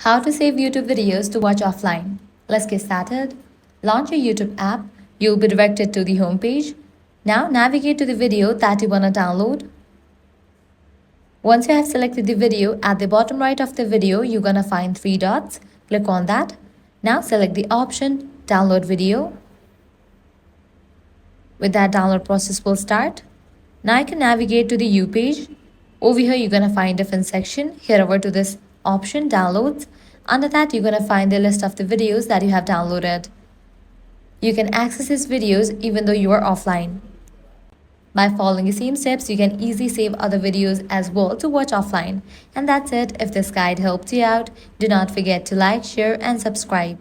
How to save YouTube videos to watch offline. Let's get started. Launch your YouTube app. You'll be directed to the home page. Now navigate to the video that you want to download. Once you have selected the video, at the bottom right of the video, you're gonna find three dots. Click on that. Now select the option Download Video. With that, download process will start. Now you can navigate to the U page. Over here, you're gonna find different section. Head over to this option Downloads. Under that, you're gonna find the list of the videos that you have downloaded. You can access these videos even though you are offline. By following the same steps, you can easily save other videos as well to watch offline. And that's it. If this guide helped you out, do not forget to like, share, and subscribe.